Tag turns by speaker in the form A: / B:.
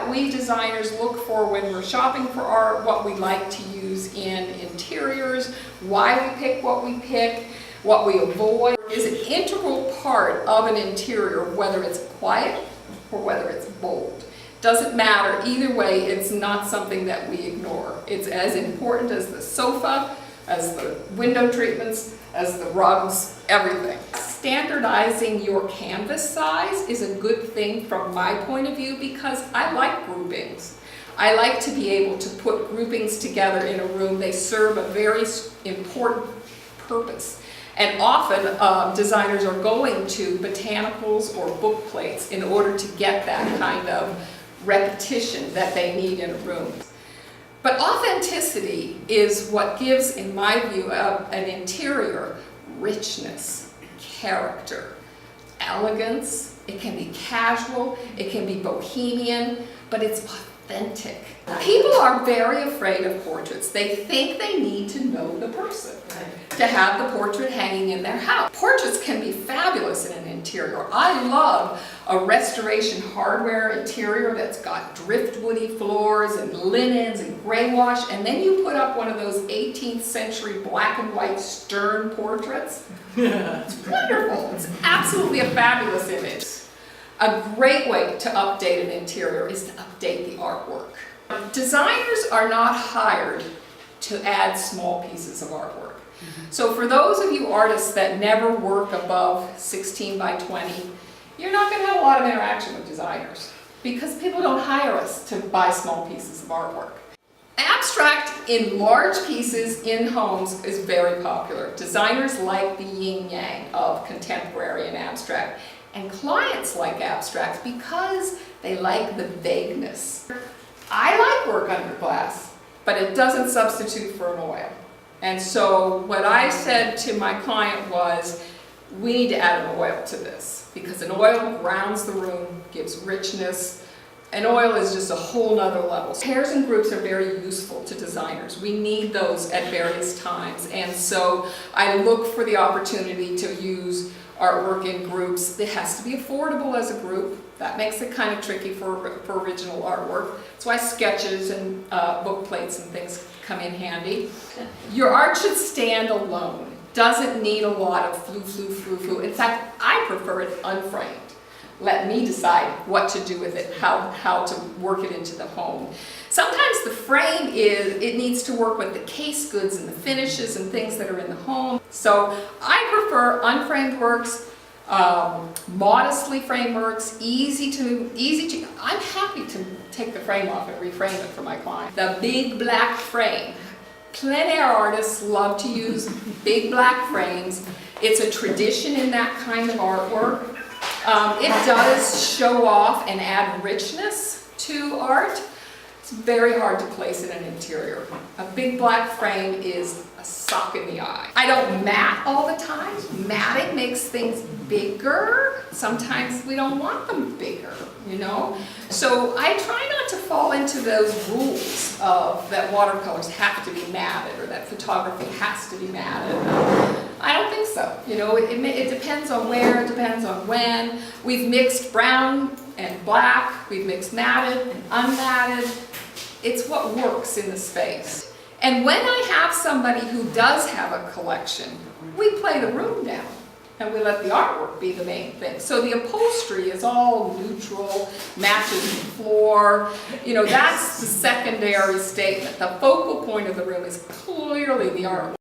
A: that we designers look for when we're shopping for art, what we like to use in interiors, why we pick, what we avoid, is an integral part of an interior, whether it's quiet or whether it's bold. Doesn't matter, either way, it's not something that we ignore. It's as important as the sofa, as the window treatments, as the rugs, everything. Standardizing your canvas size is a good thing from my point of view because I like groupings. I like to be able to put groupings together in a room. They serve a very important purpose. And often designers are going to botanicals or book plates in order to get that kind of repetition that they need in a room. But authenticity is what gives, in my view, an interior richness, character, elegance. It can be casual, it can be bohemian, but it's authentic. People are very afraid of portraits. They think they need to know the person to have the portrait hanging in their house. Portraits can be fabulous in an interior. I love a restoration hardware interior that's got driftwoody floors and linens and gray wash, and then you put up one of those 18th century black and white stern portraits. It's wonderful. It's absolutely a fabulous image. A great way to update an interior is to update the artwork. Designers are not hired to add small pieces of artwork. So for those of you artists that never work above 16 by 20, you're not going to have a lot of interaction with designers because people don't hire us to buy small pieces of artwork. Abstract in large pieces in homes is very popular. Designers like the yin-yang of contemporary and abstract. And clients like abstracts because they like the vagueness. I like work under glass, but it doesn't substitute for an oil. And so what I said to my client was, we need to add an oil to this because an oil grounds the room, gives richness. An oil is just a whole nother level. Pairs and groups are very useful to designers. We need those at various times. And so I look for the opportunity to use artwork in groups. It has to be affordable as a group. That makes it kind of tricky for original artwork. That's why sketches and book plates and things come in handy. Your art should stand alone. Doesn't need a lot of flu. In fact, I prefer it unframed. Let me decide what to do with it, how to work it into the home. Sometimes the frame it needs to work with the case goods and the finishes and things that are in the home. So I prefer unframed works, modestly framed works, easy to. I'm happy to take the frame off and reframe it for my client. The big black frame. Plein air artists love to use big black frames. It's a tradition in that kind of artwork. It does show off and add richness to art. It's very hard to place in an interior. A big black frame is a sock in the eye. I don't matte all the time. Matting makes things bigger. Sometimes we don't want them bigger, you know? So I try not to fall into those rules of that watercolors have to be matted or that photography has to be matted. I don't think so. You know, it depends on where, it depends on when. We've mixed brown and black, we've mixed matted and unmatted. It's what works in the space. And when I have somebody who does have a collection, we play the room down and we let the artwork be the main thing. So the upholstery is all neutral, matches the floor. You know, that's the secondary statement. The focal point of the room is clearly the artwork.